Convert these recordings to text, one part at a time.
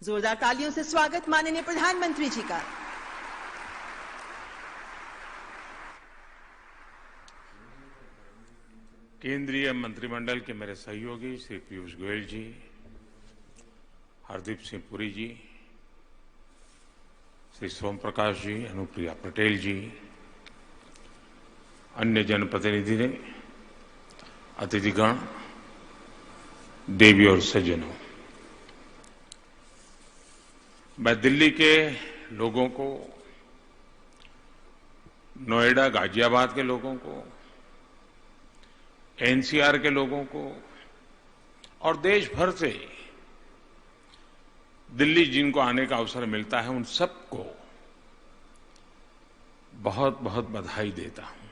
जोरदार तालियों से स्वागत माननीय प्रधानमंत्री जी का। केंद्रीय मंत्रिमंडल के मेरे सहयोगी श्री पीयूष गोयल जी, हरदीप सिंह पुरी जी, श्री सोम प्रकाश जी, अनुप्रिया पटेल जी, अन्य जनप्रतिनिधि ने, अतिथिगण, देवी और सज्जनों, मैं दिल्ली के लोगों को, नोएडा गाजियाबाद के लोगों को, एनसीआर के लोगों को और देश भर से दिल्ली जिनको आने का अवसर मिलता है, उन सबको बहुत बहुत बधाई देता हूं।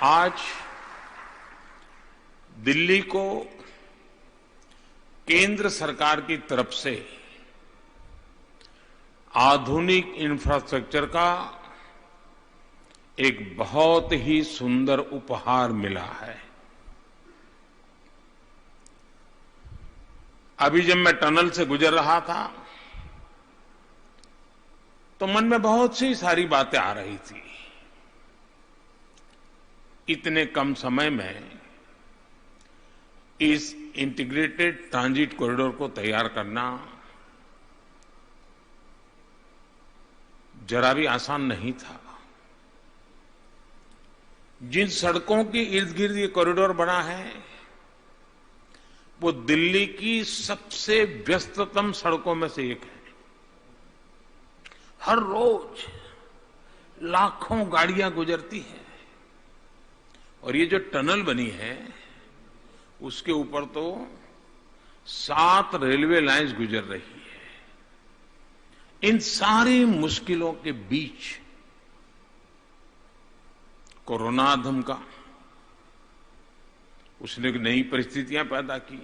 आज दिल्ली को केंद्र सरकार की तरफ से आधुनिक इंफ्रास्ट्रक्चर का एक बहुत ही सुंदर उपहार मिला है। अभी जब मैं टनल से गुजर रहा था तो मन में बहुत सी सारी बातें आ रही थी। इतने कम समय में इस इंटीग्रेटेड ट्रांजिट कॉरिडोर को तैयार करना जरा भी आसान नहीं था। जिन सड़कों के इर्द गिर्द ये कॉरिडोर बना है वो दिल्ली की सबसे व्यस्ततम सड़कों में से एक है। हर रोज लाखों गाड़ियां गुजरती हैं और ये जो टनल बनी है उसके ऊपर तो 7 रेलवे लाइंस गुजर रही है। इन सारी मुश्किलों के बीच कोरोना धमका, उसने नई परिस्थितियां पैदा की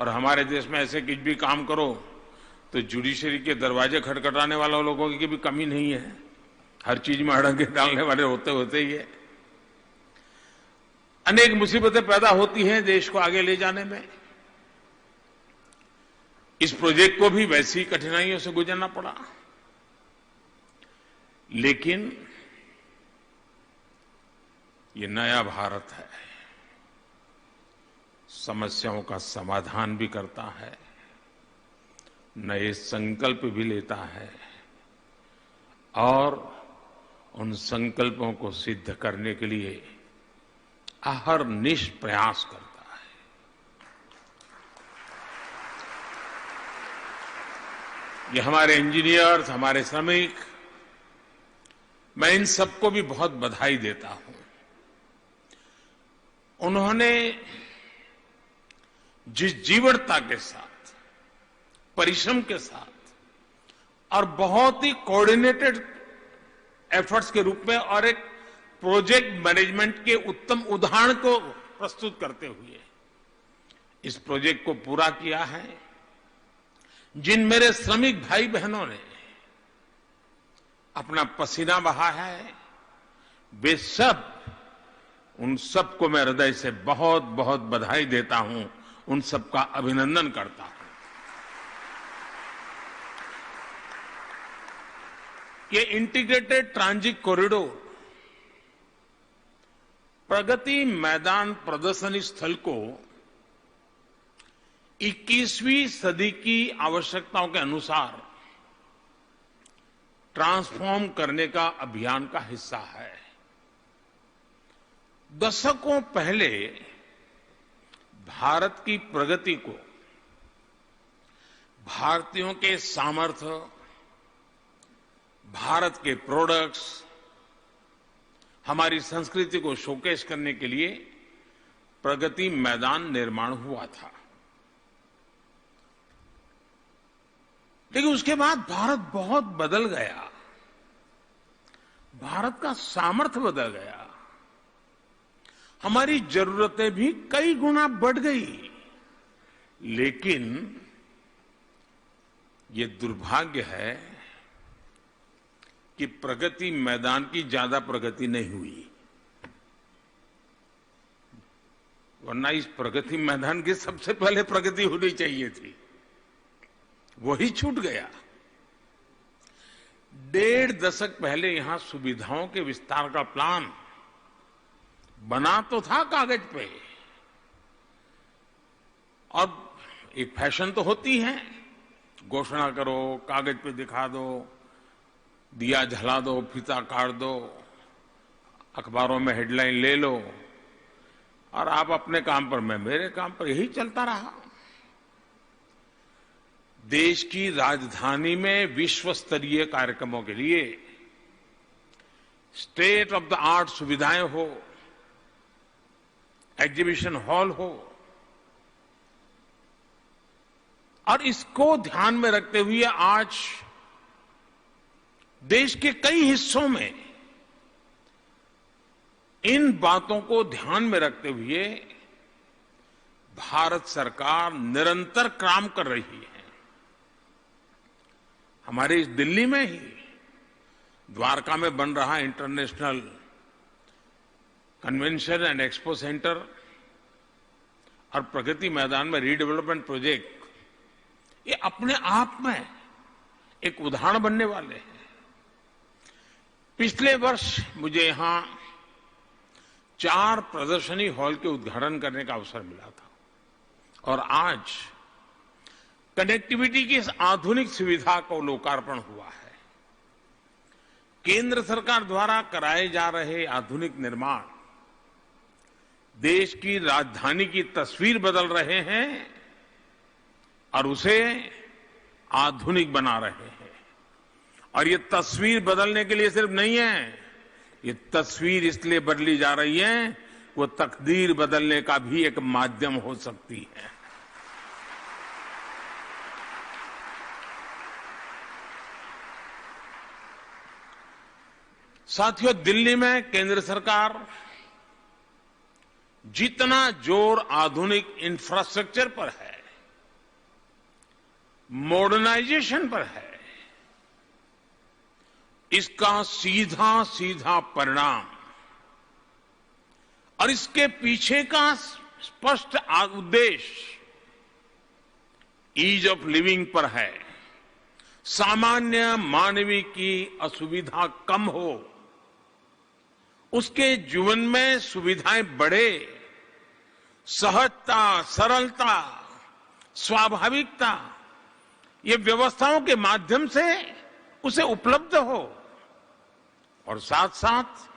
और हमारे देश में ऐसे कुछ भी काम करो तो जुडिशरी के दरवाजे खटखटाने वाले लोगों की भी कमी नहीं है। हर चीज में अड़ंगे डालने वाले होते ही है। अनेक मुसीबतें पैदा होती हैं देश को आगे ले जाने में। इस प्रोजेक्ट को भी वैसी कठिनाइयों से गुजरना पड़ा, लेकिन ये नया भारत है, समस्याओं का समाधान भी करता है, नए संकल्प भी लेता है और उन संकल्पों को सिद्ध करने के लिए अहरनिश प्रयास करता है। ये हमारे इंजीनियर्स, हमारे श्रमिक, मैं इन सबको भी बहुत बधाई देता हूं। उन्होंने जिस जीवटता के साथ, परिश्रम के साथ और बहुत ही कोऑर्डिनेटेड एफर्ट्स के रूप में और एक प्रोजेक्ट मैनेजमेंट के उत्तम उदाहरण को प्रस्तुत करते हुए इस प्रोजेक्ट को पूरा किया है, जिन मेरे श्रमिक भाई बहनों ने अपना पसीना बहा है, वे सब, उन सबको मैं हृदय से बहुत बहुत बधाई देता हूं, उन सबका अभिनंदन करता हूं। ये integrated transit corridor Pragati Maidan प्रदर्शनी स्थल को 21वीं सदी की आवश्यकताओं के अनुसार ट्रांसफॉर्म करने का अभियान का हिस्सा है। दशकों पहले भारत की प्रगति को भारतीयों के सामर्थ्य, भारत के प्रोडक्ट्स, हमारी संस्कृति को शोकेस करने के लिए प्रगति मैदान निर्माण हुआ था। लेकिन उसके बाद भारत बहुत बदल गया, भारत का सामर्थ्य बदल गया, हमारी जरूरतें भी कई गुना बढ़ गई। लेकिन ये दुर्भाग्य है कि प्रगति मैदान की ज्यादा प्रगति नहीं हुई। वरना इस प्रगति मैदान की सबसे पहले प्रगति होनी चाहिए थी, वही छूट गया। 1.5 दशक पहले यहां सुविधाओं के विस्तार का प्लान बना तो था कागज पे, और एक फैशन तो होती है, घोषणा करो, कागज पे दिखा दो, दिया जला दो, फीता काट दो, अखबारों में हेडलाइन ले लो, और आप अपने काम पर, मैं मेरे काम पर, यही चलता रहा। देश की राजधानी में विश्व स्तरीय कार्यक्रमों के लिए स्टेट ऑफ द आर्ट सुविधाएं हो, एग्जीबिशन हॉल हो, और इसको ध्यान में रखते हुए आज देश के कई हिस्सों में इन बातों को ध्यान में रखते हुए भारत सरकार निरंतर काम कर रही है। हमारे इस दिल्ली में ही द्वारका में बन रहा international convention and expo centre और प्रगति मैदान में रीडेवलपमेंट प्रोजेक्ट, ये अपने आप में एक उदाहरण बनने वाले हैं। पिछले वर्ष मुझे यहां 4 प्रदर्शनी हॉल के उद्घाटन करने का अवसर मिला था, और आज कनेक्टिविटी की इस आधुनिक सुविधा को लोकार्पण हुआ है। केंद्र सरकार द्वारा कराए जा रहे आधुनिक निर्माण देश की राजधानी की तस्वीर बदल रहे हैं और उसे आधुनिक बना रहे हैं। और ये तस्वीर बदलने के लिए सिर्फ नहीं है, ये तस्वीर इसलिए बदली जा रही है, वो तकदीर बदलने का भी एक माध्यम हो सकती है। साथियों, दिल्ली में केंद्र सरकार जितना जोर आधुनिक इंफ्रास्ट्रक्चर पर है, मॉडर्नाइजेशन पर है, इसका सीधा सीधा परिणाम और इसके पीछे का स्पष्ट उद्देश्य ईज ऑफ लिविंग पर है। सामान्य मानवीय की असुविधा कम हो, उसके जीवन में सुविधाएं बढ़े, सहजता, सरलता, स्वाभाविकता, ये व्यवस्थाओं के माध्यम से उसे उपलब्ध हो। और साथ साथ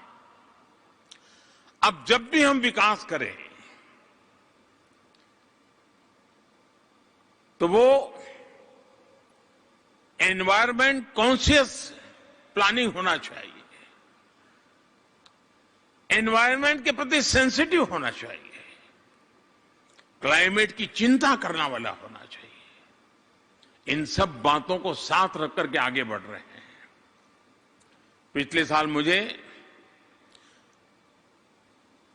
अब जब भी हम विकास करें तो वो एनवायरमेंट कॉन्शियस प्लानिंग होना चाहिए, एनवायरमेंट के प्रति सेंसिटिव होना चाहिए, क्लाइमेट की चिंता करने वाला होना चाहिए। इन सब बातों को साथ रख करके आगे बढ़ रहे हैं। पिछले साल मुझे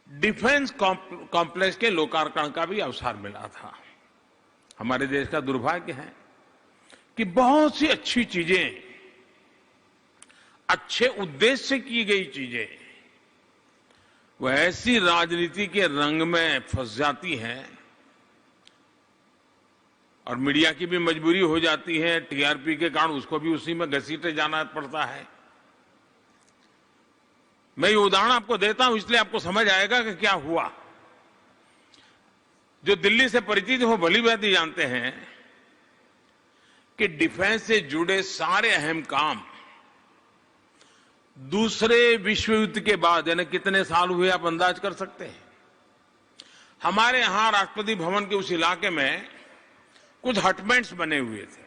डिफेंस कॉम्प्लेक्स के लोकार्पण का भी अवसर मिला था। हमारे देश का दुर्भाग्य है कि बहुत सी अच्छी चीजें, अच्छे उद्देश्य से की गई चीजें, वो ऐसी राजनीति के रंग में फंस जाती हैं और मीडिया की भी मजबूरी हो जाती है, टीआरपी के कारण उसको भी उसी में घसीटे जाना पड़ता है। मैं ये उदाहरण आपको देता हूं इसलिए आपको समझ आएगा कि क्या हुआ। जो दिल्ली से परिचित हो भली भांति जानते हैं कि डिफेंस से जुड़े सारे अहम काम दूसरे विश्व युद्ध के बाद, यानी कितने साल हुए आप अंदाज कर सकते हैं। हमारे यहां राष्ट्रपति भवन के उस इलाके में कुछ हटमेंट्स बने हुए थे,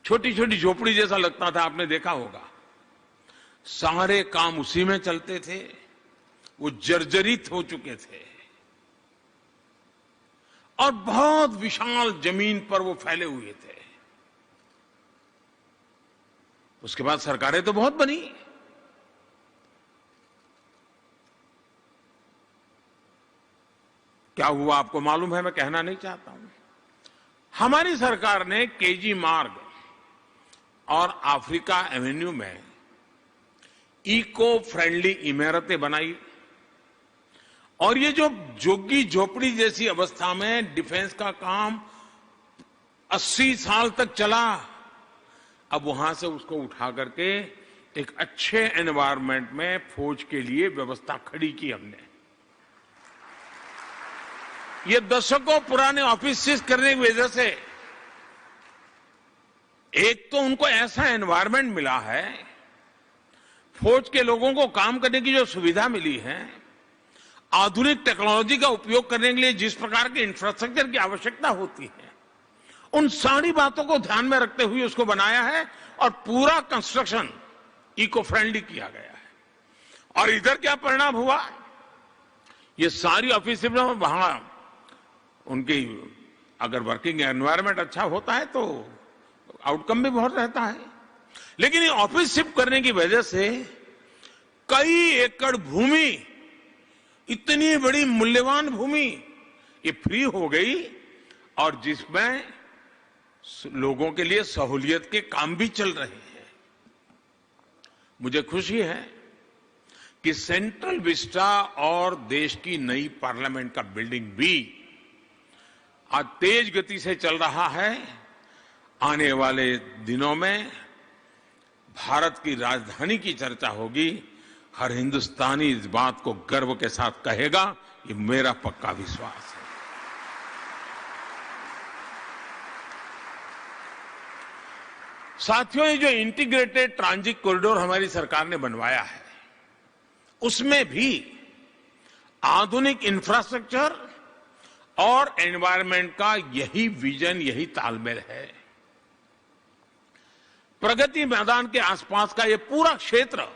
छोटी छोटी झोपड़ी जैसा लगता था, आपने देखा होगा। सारे काम उसी में चलते थे, वो जर्जरित हो चुके थे और बहुत विशाल जमीन पर वो फैले हुए थे। उसके बाद सरकारें तो बहुत बनी, क्या हुआ आपको मालूम है, मैं कहना नहीं चाहता हूं। हमारी सरकार ने केजी मार्ग और अफ्रीका एवेन्यू में इको फ्रेंडली इमारतें बनाई और ये जो झुग्गी झोपड़ी जैसी अवस्था में डिफेंस का काम 80 साल तक चला, अब वहां से उसको उठा करके एक अच्छे एनवायरनमेंट में फौज के लिए व्यवस्था खड़ी की हमने। ये दशकों पुराने ऑफिस करने की वजह से एक तो उनको ऐसा एनवायरनमेंट मिला है, फौज के लोगों को काम करने की जो सुविधा मिली है, आधुनिक टेक्नोलॉजी का उपयोग करने के लिए जिस प्रकार के इंफ्रास्ट्रक्चर की आवश्यकता होती है, उन सारी बातों को ध्यान में रखते हुए उसको बनाया है और पूरा कंस्ट्रक्शन इको फ्रेंडली किया गया है। और इधर क्या परिणाम हुआ, ये सारी ऑफिस में वहां उनकी अगर वर्किंग एनवायरनमेंट अच्छा होता है तो आउटकम भी बहुत रहता है। लेकिन ये ऑफिस शिफ्ट करने की वजह से कई एकड़ भूमि, इतनी बड़ी मूल्यवान भूमि ये फ्री हो गई और जिसमें लोगों के लिए सहूलियत के काम भी चल रहे हैं। मुझे खुशी है कि सेंट्रल विस्टा और देश की नई पार्लियामेंट का बिल्डिंग भी आज तेज गति से चल रहा है। आने वाले दिनों में भारत की राजधानी की चर्चा होगी। हर हिंदुस्तानी इस बात को गर्व के साथ कहेगा, ये मेरा पक्का विश्वास है। साथियों, ये जो इंटीग्रेटेड ट्रांजिट कॉरिडोर हमारी सरकार ने बनवाया है, उसमें भी आधुनिक इंफ्रास्ट्रक्चर और एनवायरनमेंट का यही विजन, यही तालमेल है। प्रगति मैदान के आसपास का ये पूरा क्षेत्र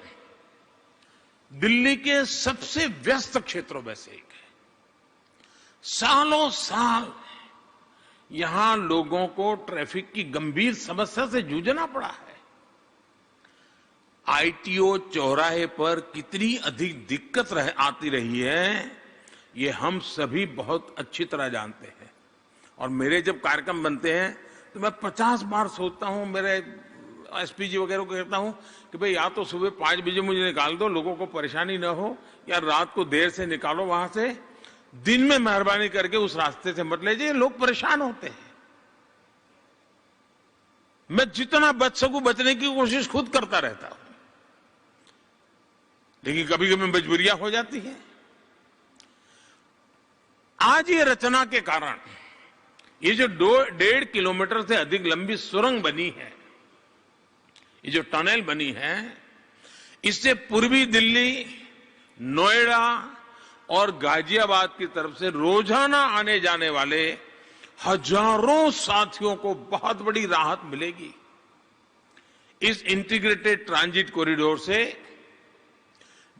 दिल्ली के सबसे व्यस्त क्षेत्रों में से एक है। सालों साल यहां लोगों को ट्रैफिक की गंभीर समस्या से जूझना पड़ा है। आईटीओ चौराहे पर कितनी अधिक दिक्कत आती रही है, ये हम सभी बहुत अच्छी तरह जानते हैं। और मेरे जब कार्यक्रम बनते हैं तो मैं 50 बार सोचता हूं, मेरे एसपीजी वगैरह को कहता हूं कि भाई या तो सुबह 5 बजे मुझे निकाल दो, लोगों को परेशानी न हो, या रात को देर से निकालो वहां से, दिन में मेहरबानी करके उस रास्ते से मत ले जाइए, लोग परेशान होते हैं। मैं जितना बच सकूं बचने की कोशिश खुद करता रहता हूं, लेकिन कभी कभी मजबूरियां हो जाती हैं। आज ये रचना के कारण ये जो 1.5 किलोमीटर से अधिक लंबी सुरंग बनी है, ये जो टनल बनी है, इससे पूर्वी दिल्ली, नोएडा और गाजियाबाद की तरफ से रोजाना आने जाने वाले हजारों साथियों को बहुत बड़ी राहत मिलेगी। इस इंटीग्रेटेड ट्रांजिट कॉरिडोर से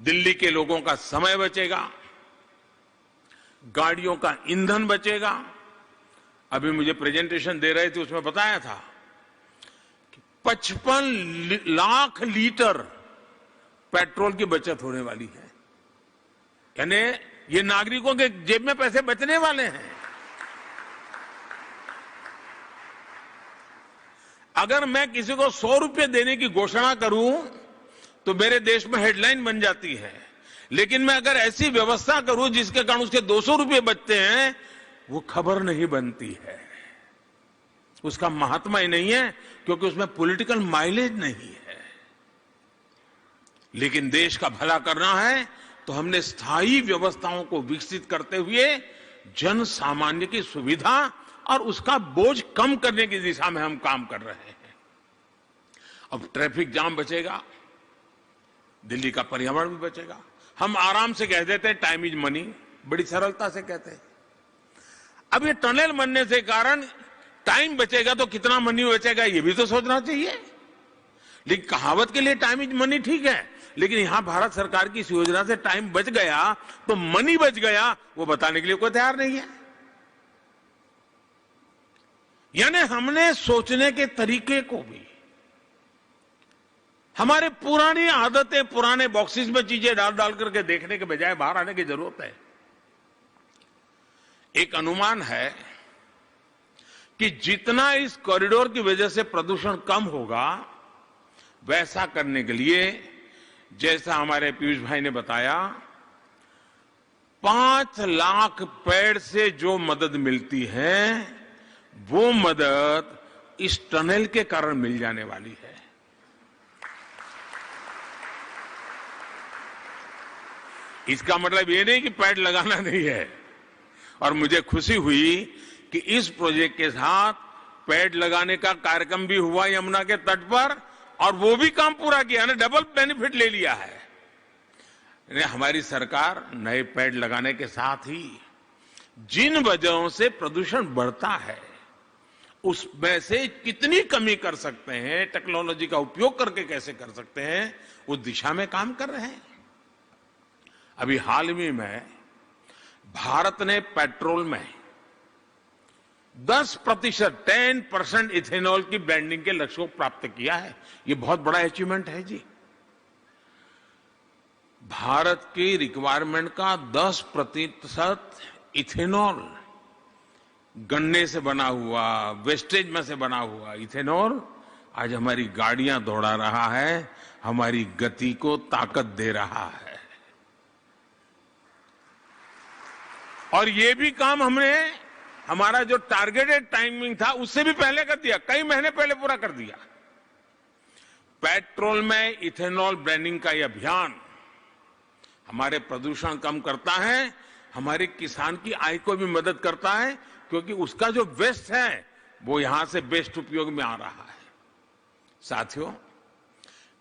दिल्ली के लोगों का समय बचेगा, गाड़ियों का ईंधन बचेगा। अभी मुझे प्रेजेंटेशन दे रहे थे, उसमें बताया था कि 55 लाख लीटर पेट्रोल की बचत होने वाली है। यानी ये नागरिकों के जेब में पैसे बचने वाले हैं। अगर मैं किसी को 100 रुपए देने की घोषणा करूं तो मेरे देश में हेडलाइन बन जाती है, लेकिन मैं अगर ऐसी व्यवस्था करूं जिसके कारण उसके 200 रुपए बचते हैं, वो खबर नहीं बनती है, उसका महात्मा ही नहीं है, क्योंकि उसमें पॉलिटिकल माइलेज नहीं है। लेकिन देश का भला करना है तो हमने स्थायी व्यवस्थाओं को विकसित करते हुए जन सामान्य की सुविधा और उसका बोझ कम करने की दिशा में हम काम कर रहे हैं। अब ट्रैफिक जाम बचेगा, दिल्ली का पर्यावरण भी बचेगा। हम आराम से कह देते हैं टाइम इज मनी, बड़ी सरलता से कहते हैं। अब ये टनल बनने से कारण टाइम बचेगा तो कितना मनी बचेगा ये भी तो सोचना चाहिए। लेकिन कहावत के लिए टाइम इज मनी ठीक है, लेकिन यहां भारत सरकार की इस योजना से टाइम बच गया तो मनी बच गया, वो बताने के लिए कोई तैयार नहीं है। यानी हमने सोचने के तरीके को भी, हमारे पुरानी आदतें, पुराने बॉक्सेस में चीजें डाल डाल करके देखने के बजाय बाहर आने की जरूरत है। एक अनुमान है कि जितना इस कॉरिडोर की वजह से प्रदूषण कम होगा, वैसा करने के लिए, जैसा हमारे पीयूष भाई ने बताया, 5 लाख पेड़ से जो मदद मिलती है वो मदद इस टनल के कारण मिल जाने वाली है। इसका मतलब ये नहीं कि पेड़ लगाना नहीं है। और मुझे खुशी हुई कि इस प्रोजेक्ट के साथ पेड़ लगाने का कार्यक्रम भी हुआ यमुना के तट पर, और वो भी काम पूरा किया ना, डबल बेनिफिट ले लिया है। हमारी सरकार नए पेड़ लगाने के साथ ही जिन वजहों से प्रदूषण बढ़ता है उसमें से कितनी कमी कर सकते हैं, टेक्नोलॉजी का उपयोग करके कैसे कर सकते हैं, उस दिशा में काम कर रहे हैं। अभी हाल ही में भारत ने पेट्रोल में 10% इथेनॉल की ब्लेंडिंग के लक्ष्य को प्राप्त किया है। ये बहुत बड़ा अचीवमेंट है जी। भारत की रिक्वायरमेंट का 10% इथेनॉल, गन्ने से बना हुआ, वेस्टेज में से बना हुआ इथेनॉल आज हमारी गाड़ियां दौड़ा रहा है, हमारी गति को ताकत दे रहा है। और ये भी काम हमने, हमारा जो टारगेटेड टाइमिंग था उससे भी पहले कर दिया, कई महीने पहले पूरा कर दिया। पेट्रोल में इथेनॉल ब्लेंडिंग का यह अभियान हमारे प्रदूषण कम करता है, हमारे किसान की आय को भी मदद करता है, क्योंकि उसका जो वेस्ट है वो यहां से बेस्ट उपयोग में आ रहा है। साथियों,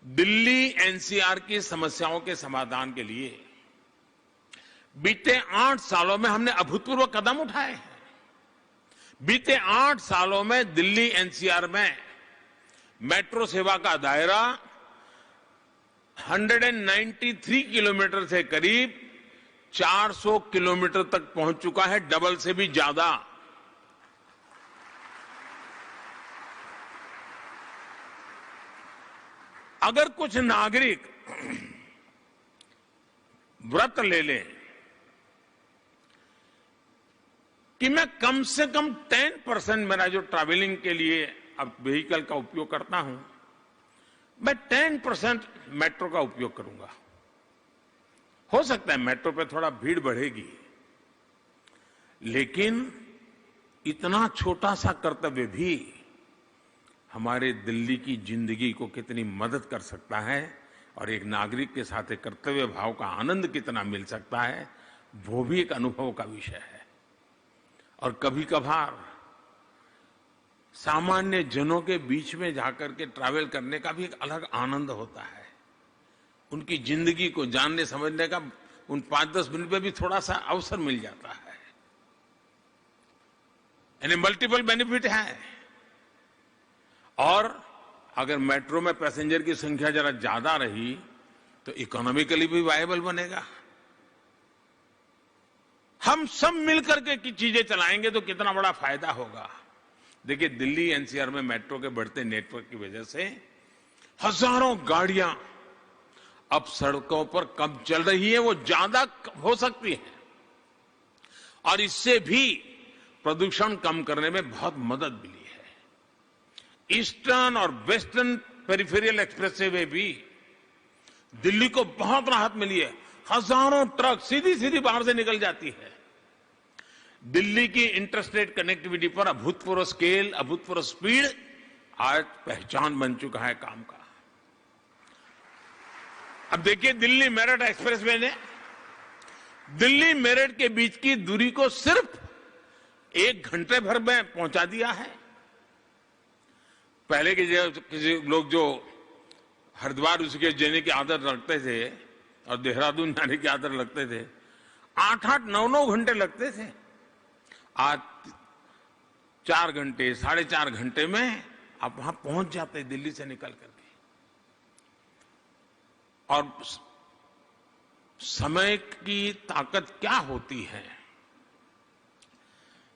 दिल्ली एनसीआर की समस्याओं के समाधान के लिए बीते 8 सालों में हमने अभूतपूर्व कदम उठाए हैं। बीते 8 सालों में दिल्ली एनसीआर में मेट्रो सेवा का दायरा 193 किलोमीटर से करीब 400 किलोमीटर तक पहुंच चुका है, डबल से भी ज्यादा। अगर कुछ नागरिक व्रत ले लें कि मैं कम से कम 10% मेरा जो ट्रैवलिंग के लिए अब व्हीकल का उपयोग करता हूं, मैं 10% मेट्रो का उपयोग करूंगा। हो सकता है मेट्रो पे थोड़ा भीड़ बढ़ेगी, लेकिन इतना छोटा सा कर्तव्य भी हमारे दिल्ली की जिंदगी को कितनी मदद कर सकता है, और एक नागरिक के साथ एक कर्तव्य भाव का आनंद कितना मिल सकता है, वो भी एक अनुभव का विषय है। और कभी कभार सामान्य जनों के बीच में जाकर के ट्रैवल करने का भी एक अलग आनंद होता है। उनकी जिंदगी को जानने समझने का उन 5-10 मिनट में भी थोड़ा सा अवसर मिल जाता है। यानी मल्टीपल बेनिफिट है। और अगर मेट्रो में पैसेंजर की संख्या जरा ज्यादा रही तो इकोनॉमिकली भी वायबल बनेगा। हम सब मिलकर के चीजें चलाएंगे तो कितना बड़ा फायदा होगा। देखिए, दिल्ली एनसीआर में मेट्रो के बढ़ते नेटवर्क की वजह से हजारों गाड़ियां अब सड़कों पर कम चल रही है, वो ज्यादा हो सकती है, और इससे भी प्रदूषण कम करने में बहुत मदद मिली है। ईस्टर्न और वेस्टर्न पेरिफेरल एक्सप्रेसवे वे भी दिल्ली को बहुत राहत मिली है। हजारों ट्रक सीधी सीधी बाहर से निकल जाती है। दिल्ली की इंटरस्टेट कनेक्टिविटी पर अभूतपूर्व स्केल, अभूतपूर्व स्पीड आज पहचान बन चुका है काम का। अब देखिए, दिल्ली मेरठ एक्सप्रेसवे ने दिल्ली मेरठ के बीच की दूरी को सिर्फ 1 घंटे भर में पहुंचा दिया है। पहले के किसी लोग जो हरिद्वार ऋषिकेश जाने की आदत रखते थे और देहरादून जाने की आदत रखते थे, 8-8, 9-9 घंटे लगते थे। आज 4 घंटे, 4.5 घंटे में आप वहां पहुंच जाते हैं दिल्ली से निकल करके। और समय की ताकत क्या होती है।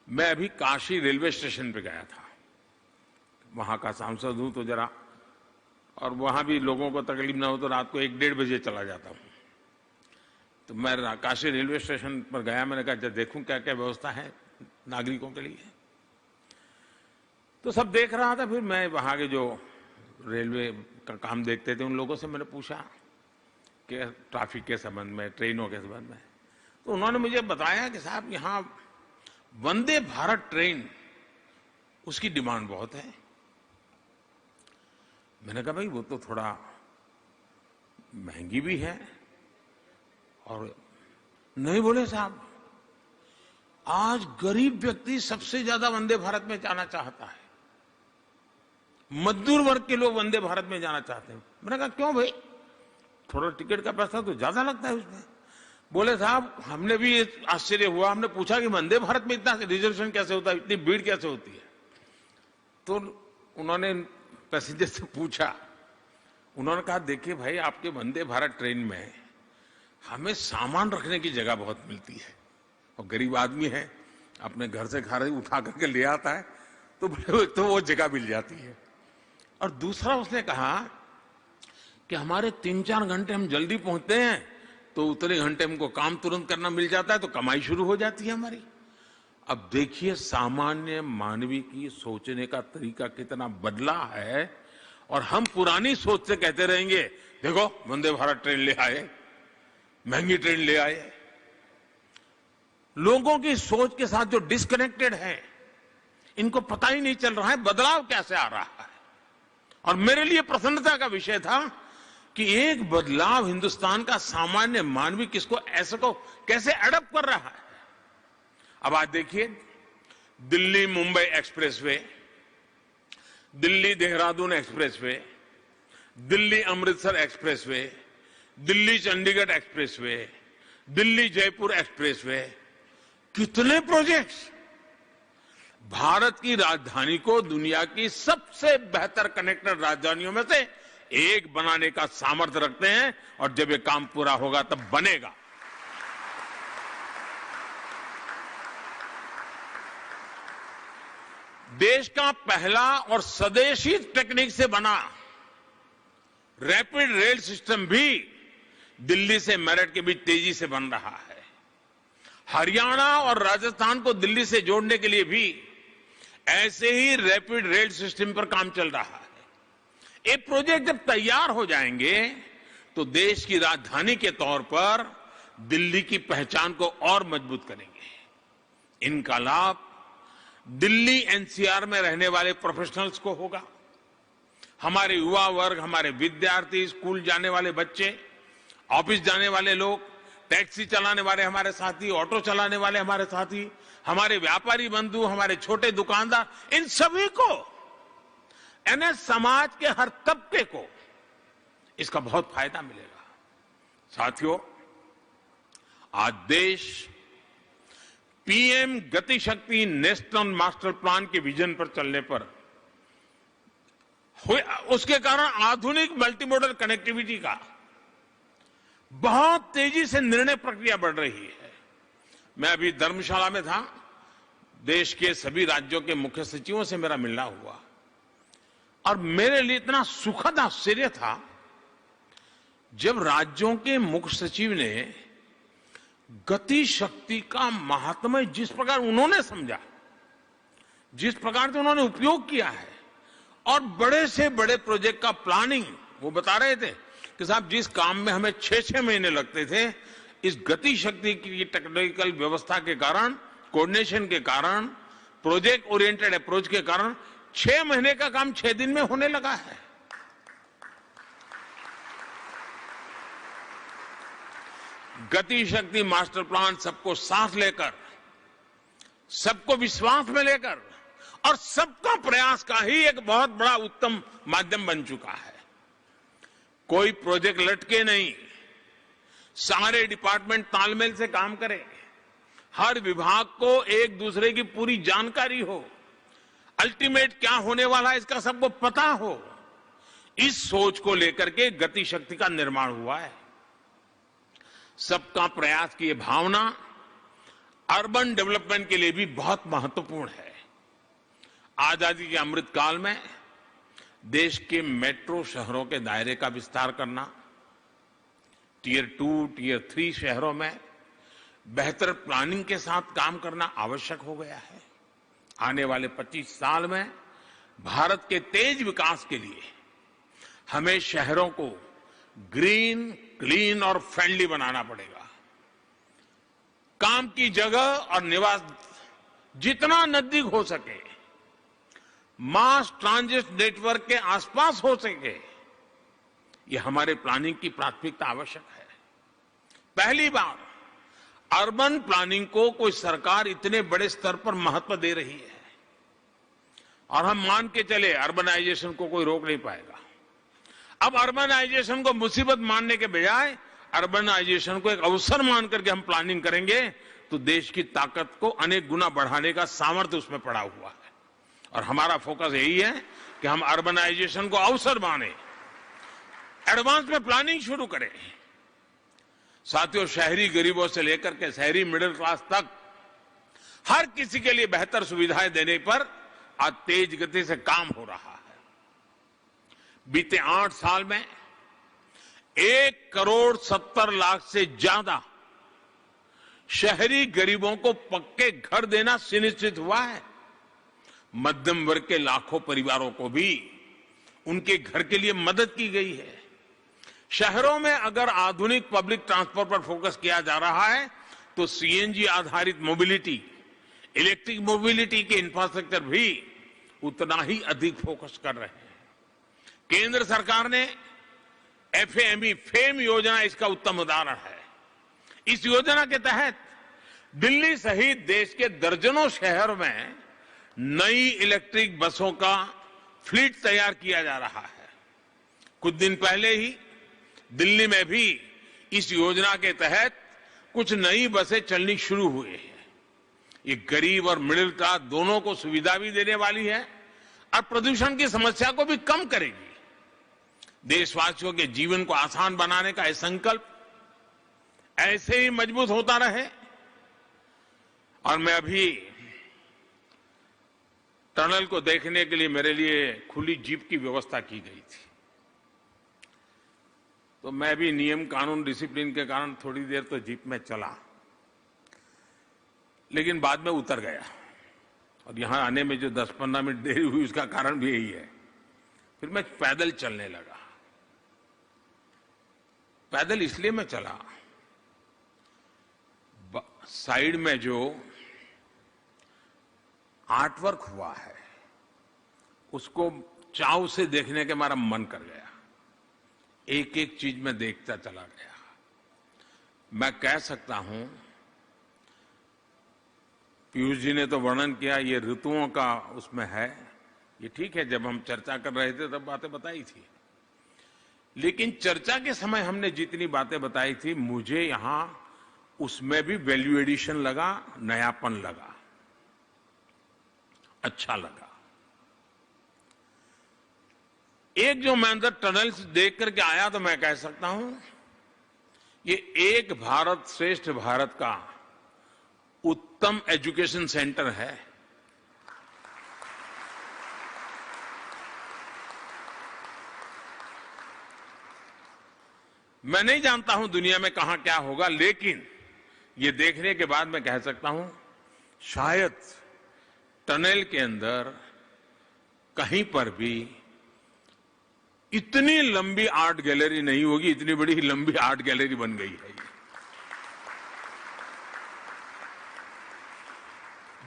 मैं अभी काशी रेलवे स्टेशन पे गया था, वहां का सांसद हूं तो जरा, और वहां भी लोगों को तकलीफ ना हो तो रात को 1-1:30 बजे चला जाता हूं। तो मैं काशी रेलवे स्टेशन पर गया, मैंने कहा देखूं क्या क्या व्यवस्था है नागरिकों के लिए। तो सब देख रहा था। फिर मैं वहां के जो रेलवे का काम देखते थे उन लोगों से मैंने पूछा कि ट्रैफिक के संबंध में, ट्रेनों के संबंध में। तो उन्होंने मुझे बताया कि साहब यहां वंदे भारत ट्रेन उसकी डिमांड बहुत है। मैंने कहा भाई वो तो थोड़ा महंगी भी है। और नहीं बोले साहब, आज गरीब व्यक्ति सबसे ज्यादा वंदे भारत में जाना चाहता है, मजदूर वर्ग के लोग वंदे भारत में जाना चाहते हैं। मैंने कहा क्यों भाई, थोड़ा टिकट का पैसा तो ज्यादा लगता है उसमें। बोले साहब हमने भी आश्चर्य हुआ, हमने पूछा कि वंदे भारत में इतना रिजर्वेशन कैसे होता है, इतनी भीड़ कैसे होती है। तो उन्होंने पैसेंजर से पूछा, उन्होंने कहा देखिए भाई आपके वंदे भारत ट्रेन में हमें सामान रखने की जगह बहुत मिलती है, और गरीब आदमी है अपने घर से खाना उठा करके ले आता है, तो वो जगह मिल जाती है। और दूसरा उसने कहा कि हमारे 3-4 घंटे हम जल्दी पहुंचते हैं तो उतने घंटे हमको काम तुरंत करना मिल जाता है, तो कमाई शुरू हो जाती है हमारी। अब देखिए सामान्य मानवी की सोचने का तरीका कितना बदला है, और हम पुरानी सोच से कहते रहेंगे देखो वंदे भारत ट्रेन ले आए, महंगी ट्रेन ले आए। लोगों की सोच के साथ जो डिस्कनेक्टेड है, इनको पता ही नहीं चल रहा है बदलाव कैसे आ रहा है। और मेरे लिए प्रसन्नता का विषय था कि एक बदलाव हिंदुस्तान का सामान्य मानवी किसको ऐसे को कैसे अडॉप्ट कर रहा है। अब आज देखिए Delhi Mumbai expressway, Delhi Dehradun expressway, Delhi Amritsar expressway, Delhi Chandigarh expressway, Delhi Jaipur expressway, कितने प्रोजेक्ट्स भारत की राजधानी को दुनिया की सबसे बेहतर कनेक्टेड राजधानियों में से एक बनाने का सामर्थ्य रखते हैं। और जब ये काम पूरा होगा तब बनेगा। देश का पहला और स्वदेशी टेक्निक से बना रैपिड रेल सिस्टम भी दिल्ली से मेरठ के बीच तेजी से बन रहा है। हरियाणा और राजस्थान को दिल्ली से जोड़ने के लिए भी ऐसे ही रैपिड रेल सिस्टम पर काम चल रहा है। ये प्रोजेक्ट जब तैयार हो जाएंगे तो देश की राजधानी के तौर पर दिल्ली की पहचान को और मजबूत करेंगे। इनका लाभ दिल्ली एनसीआर में रहने वाले प्रोफेशनल्स को होगा। हमारे युवा वर्ग, हमारे विद्यार्थी, स्कूल जाने वाले बच्चे, ऑफिस जाने वाले लोग, टैक्सी चलाने वाले हमारे साथी, ऑटो चलाने वाले हमारे साथी, हमारे व्यापारी बंधु, हमारे छोटे दुकानदार, इन सभी को यानी समाज के हर तबके को इसका बहुत फायदा मिलेगा। साथियों, आज देश पीएम गति शक्ति नेशनल मास्टर प्लान के विजन पर चलने पर उसके कारण आधुनिक मल्टीमोडल कनेक्टिविटी का बहुत तेजी से निर्णय प्रक्रिया बढ़ रही है। मैं अभी धर्मशाला में था, देश के सभी राज्यों के मुख्य सचिवों से मेरा मिलना हुआ, और मेरे लिए इतना सुखद आश्चर्य था जब राज्यों के मुख्य सचिव ने गति शक्ति का महात्म्य जिस प्रकार उन्होंने समझा, जिस प्रकार से उन्होंने उपयोग किया है, और बड़े से बड़े प्रोजेक्ट का प्लानिंग वो बता रहे थे कि साहब जिस काम में हमें 6-6 महीने लगते थे, इस गति शक्ति की टेक्निकल व्यवस्था के कारण, कोऑर्डिनेशन के कारण, प्रोजेक्ट ओरिएंटेड अप्रोच के कारण 6 महीने का काम 6 दिन में होने लगा है। गति शक्ति मास्टर प्लान सबको साथ लेकर, सबको विश्वास में लेकर और सबका प्रयास का ही एक बहुत बड़ा उत्तम माध्यम बन चुका है। कोई प्रोजेक्ट लटके नहीं, सारे डिपार्टमेंट तालमेल से काम करें, हर विभाग को एक दूसरे की पूरी जानकारी हो, अल्टीमेट क्या होने वाला है इसका सबको पता हो। इस सोच को लेकर के गति शक्ति का निर्माण हुआ है। सबका प्रयास की ये भावना अर्बन डेवलपमेंट के लिए भी बहुत महत्वपूर्ण है। आजादी के अमृत काल में देश के मेट्रो शहरों के दायरे का विस्तार करना, टियर 2, टियर 3 शहरों में बेहतर प्लानिंग के साथ काम करना आवश्यक हो गया है। आने वाले 25 साल में भारत के तेज विकास के लिए हमें शहरों को ग्रीन, क्लीन और फ्रेंडली बनाना पड़ेगा। काम की जगह और निवास जितना नजदीक हो सके, मास ट्रांजिट नेटवर्क के आसपास हो सके, ये हमारे प्लानिंग की प्राथमिकता आवश्यक है। पहली बार अर्बन प्लानिंग को कोई सरकार इतने बड़े स्तर पर महत्व दे रही है और हम मान के चले अर्बनाइजेशन को कोई रोक नहीं पाएगा। अब अर्बनाइजेशन को मुसीबत मानने के बजाय अर्बनाइजेशन को एक अवसर मान करके हम प्लानिंग करेंगे तो देश की ताकत को अनेक गुना बढ़ाने का सामर्थ्य उसमें पड़ा हुआ है। और हमारा फोकस यही है कि हम अर्बनाइजेशन को अवसर माने, एडवांस में प्लानिंग शुरू करें। साथियों, शहरी गरीबों से लेकर के शहरी मिडिल क्लास तक हर किसी के लिए बेहतर सुविधाएं देने पर आज तेज गति से काम हो रहा है। बीते 8 साल में 1,70,00,000 से ज्यादा शहरी गरीबों को पक्के घर देना सुनिश्चित हुआ है। मध्यम वर्ग के लाखों परिवारों को भी उनके घर के लिए मदद की गई है। शहरों में अगर आधुनिक पब्लिक ट्रांसपोर्ट पर फोकस किया जा रहा है तो सीएनजी आधारित मोबिलिटी, इलेक्ट्रिक मोबिलिटी के इंफ्रास्ट्रक्चर भी उतना ही अधिक फोकस कर रहे हैं। केंद्र सरकार ने एफएमई फेम योजना इसका उत्तम उदाहरण है। इस योजना के तहत दिल्ली सहित देश के दर्जनों शहरों में नई इलेक्ट्रिक बसों का फ्लीट तैयार किया जा रहा है। कुछ दिन पहले ही दिल्ली में भी इस योजना के तहत कुछ नई बसें चलनी शुरू हुई हैं। ये गरीब और मिडिल क्लास दोनों को सुविधा भी देने वाली है और प्रदूषण की समस्या को भी कम करेगी। देशवासियों के जीवन को आसान बनाने का यह संकल्प ऐसे ही मजबूत होता रहे। और मैं अभी टनल को देखने के लिए मेरे लिए खुली जीप की व्यवस्था की गई थी, तो मैं भी नियम कानून डिसिप्लिन के कारण थोड़ी देर तो जीप में चला, लेकिन बाद में उतर गया। और यहां आने में जो 10-15 मिनट देरी हुई उसका कारण भी यही है। फिर मैं पैदल चलने लगा। पैदल इसलिए मैं चला, साइड में जो आर्टवर्क हुआ है उसको चाव से देखने के मेरा मन कर गया। एक एक चीज में देखता चला गया। मैं कह सकता हूं, पीयूष जी ने तो वर्णन किया, ये ऋतुओं का उसमें है, ये ठीक है। जब हम चर्चा कर रहे थे तब बातें बताई थी, लेकिन चर्चा के समय हमने जितनी बातें बताई थी मुझे यहां उसमें भी वैल्यू एडिशन लगा, नयापन लगा, अच्छा लगा। एक जो मैं अंदर टनल्स देख करके आया तो मैं कह सकता हूं ये एक भारत श्रेष्ठ भारत का उत्तम एजुकेशन सेंटर है। मैं नहीं जानता हूं दुनिया में कहां क्या होगा, लेकिन ये देखने के बाद मैं कह सकता हूं शायद टनल के अंदर कहीं पर भी इतनी लंबी आर्ट गैलरी नहीं होगी, इतनी बड़ी लंबी आर्ट गैलरी बन गई है।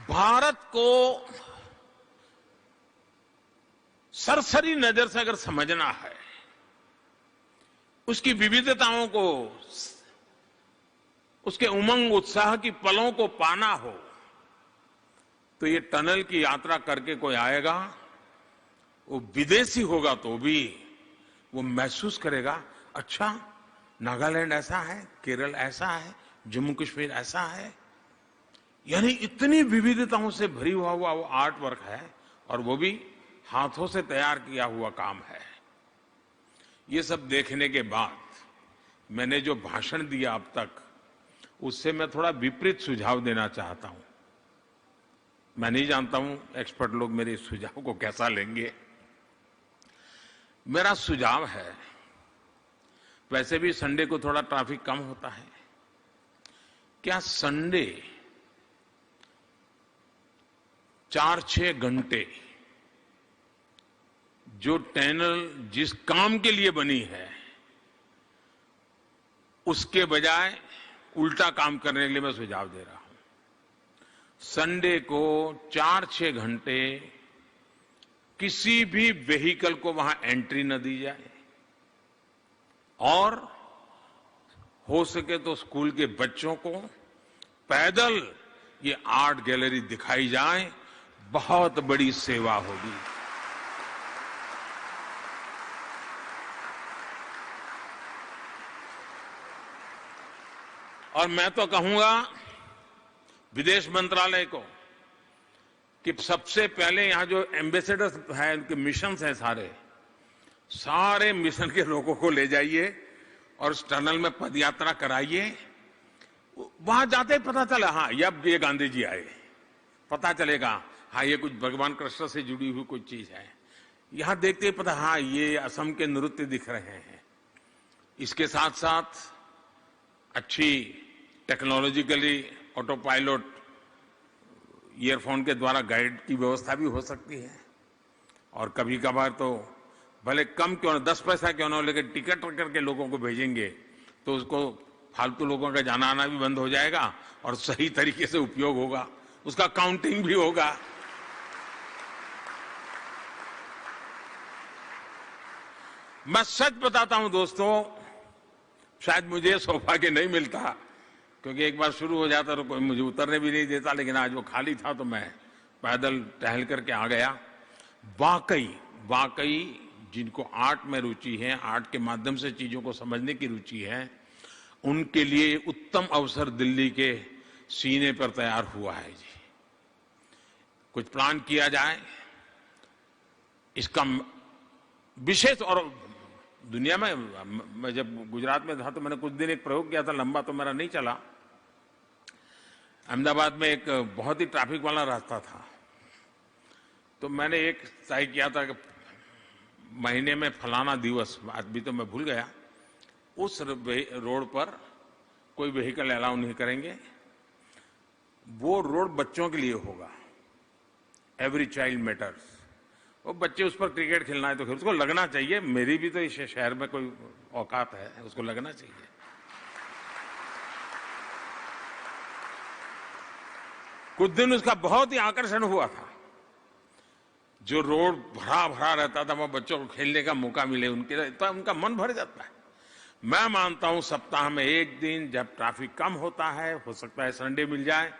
भारत को सरसरी नजर से अगर समझना है, उसकी विविधताओं को, उसके उमंग उत्साह की पलों को पाना हो तो ये टनल की यात्रा करके कोई आएगा, वो विदेशी होगा तो भी वो महसूस करेगा, अच्छा नागालैंड ऐसा है, केरल ऐसा है, जम्मू कश्मीर ऐसा है। यानी इतनी विविधताओं से भरी हुआ वो आर्ट वर्क है और वो भी हाथों से तैयार किया हुआ काम है। ये सब देखने के बाद मैंने जो भाषण दिया अब तक, उससे मैं थोड़ा विपरीत सुझाव देना चाहता हूं। मैं नहीं जानता हूं एक्सपर्ट लोग मेरे इस सुझाव को कैसा लेंगे। मेरा सुझाव है, वैसे भी संडे को थोड़ा ट्रैफिक कम होता है, क्या संडे 4-6 घंटे जो टनल जिस काम के लिए बनी है उसके बजाय उल्टा काम करने के लिए मैं सुझाव दे रहा हूं। संडे को 4-6 घंटे किसी भी व्हीकल को वहां एंट्री न दी जाए और हो सके तो स्कूल के बच्चों को पैदल ये आर्ट गैलरी दिखाई जाए, बहुत बड़ी सेवा होगी। और मैं तो कहूंगा विदेश मंत्रालय को कि सबसे पहले यहां जो एम्बेसडर्स हैं, उनके मिशन हैं, सारे मिशन के लोगों को ले जाइए और उस टनल में पदयात्रा कराइए। वहां जाते ही पता चला, हाँ ये गांधी जी आए, पता चलेगा हाँ ये कुछ भगवान कृष्ण से जुड़ी हुई कोई चीज है। यहां देखते ही पता, हाँ ये असम के नृत्य दिख रहे हैं। इसके साथ साथ अच्छी टेक्नोलॉजिकली ऑटो पायलट ईयरफोन के द्वारा गाइड की व्यवस्था भी हो सकती है। और कभी कभार तो भले कम क्यों न, 10 पैसा क्यों न हो, लेकिन टिकट करके लोगों को भेजेंगे तो उसको फालतू लोगों का जाना आना भी बंद हो जाएगा और सही तरीके से उपयोग होगा, उसका काउंटिंग भी होगा। मैं सच बताता हूं दोस्तों, शायद मुझे सौभाग्य नहीं मिलता, क्योंकि एक बार शुरू हो जाता तो कोई मुझे उतरने भी नहीं देता, लेकिन आज वो खाली था तो मैं पैदल टहल करके आ गया। वाकई जिनको आर्ट में रुचि है, आर्ट के माध्यम से चीजों को समझने की रुचि है, उनके लिए उत्तम अवसर दिल्ली के सीने पर तैयार हुआ है जी। कुछ प्लान किया जाए इसका विशेष। और दुनिया में, मैं जब गुजरात में था तो मैंने कुछ दिन एक प्रयोग किया था, लंबा तो मेरा नहीं चला। अहमदाबाद में एक बहुत ही ट्रैफिक वाला रास्ता था, तो मैंने एक तय किया था कि महीने में फलाना दिवस, अभी तो मैं भूल गया, उस रोड पर कोई व्हीकल अलाउ नहीं करेंगे। वो रोड बच्चों के लिए होगा, एवरी चाइल्ड मैटर्स। वो बच्चे उस पर क्रिकेट खेलना है तो उसको लगना चाहिए, मेरी भी तो इस शहर में कोई औकात है, उसको लगना चाहिए। कुछ दिन उसका बहुत ही आकर्षण हुआ था। जो रोड भरा भरा रहता था, वो बच्चों को खेलने का मौका मिले उनके, तो उनका मन भर जाता है। मैं मानता हूं सप्ताह में एक दिन जब ट्रैफिक कम होता है, हो सकता है संडे मिल जाए,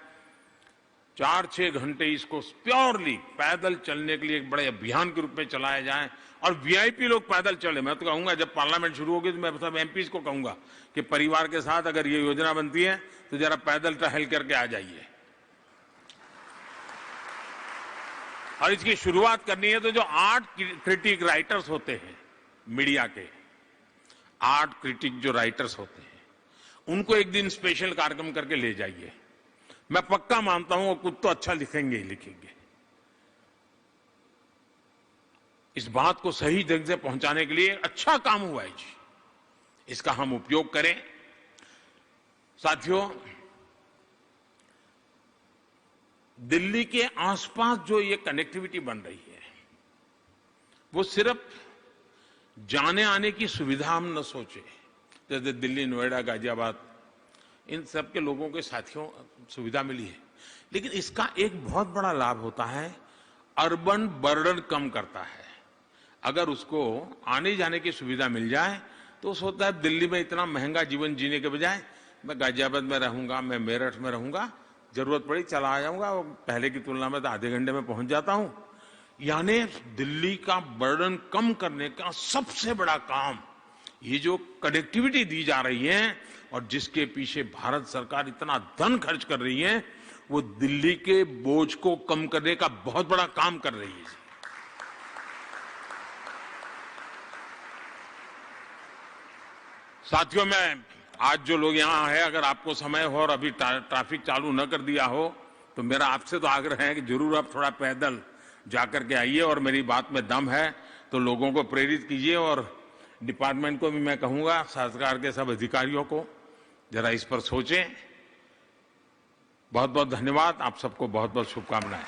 4-6 घंटे इसको प्योरली पैदल चलने के लिए एक बड़े अभियान के रूप में चलाया जाए। और वीआईपी लोग पैदल चले। मैं तो कहूंगा जब पार्लियामेंट शुरू होगी तो मैं सब एमपीज को कहूंगा कि परिवार के साथ अगर ये योजना बनती है तो जरा पैदल टहल करके आ जाइए। और इसकी शुरुआत करनी है तो जो आर्ट क्रिटिक राइटर्स होते हैं, मीडिया के आर्ट क्रिटिक जो राइटर्स होते हैं, उनको एक दिन स्पेशल कार्यक्रम करके ले जाइए। मैं पक्का मानता हूं वो कुछ तो अच्छा लिखेंगे ही लिखेंगे। इस बात को सही ढंग से पहुंचाने के लिए अच्छा काम हुआ है जी, इसका हम उपयोग करें। साथियों, दिल्ली के आसपास जो ये कनेक्टिविटी बन रही है, वो सिर्फ जाने आने की सुविधा हम न सोचे, जैसे दिल्ली, नोएडा, गाजियाबाद, इन सब के लोगों के साथियों सुविधा मिली है, लेकिन इसका एक बहुत बड़ा लाभ होता है, अर्बन बर्डन कम करता है। अगर उसको आने जाने की सुविधा मिल जाए तो सोचता है दिल्ली में इतना महंगा जीवन जीने के बजाय मैं गाजियाबाद में रहूंगा, मैं मेरठ में रहूंगा, जरूरत पड़ी चला आ जाऊंगा, पहले की तुलना में तो आधे घंटे में पहुंच जाता हूं। यानी दिल्ली का बर्डन कम करने का सबसे बड़ा काम ये जो कनेक्टिविटी दी जा रही है और जिसके पीछे भारत सरकार इतना धन खर्च कर रही है, वो दिल्ली के बोझ को कम करने का बहुत बड़ा काम कर रही है। साथियों, मैं आज जो लोग यहां हैं, अगर आपको समय हो और अभी ट्रैफिक चालू न कर दिया हो तो मेरा आपसे तो आग्रह है कि जरूर आप थोड़ा पैदल जाकर के आइए और मेरी बात में दम है तो लोगों को प्रेरित कीजिए। और डिपार्टमेंट को भी मैं कहूंगा, सरकार के सब अधिकारियों को जरा इस पर सोचें। बहुत बहुत धन्यवाद। आप सबको बहुत बहुत शुभकामनाएं।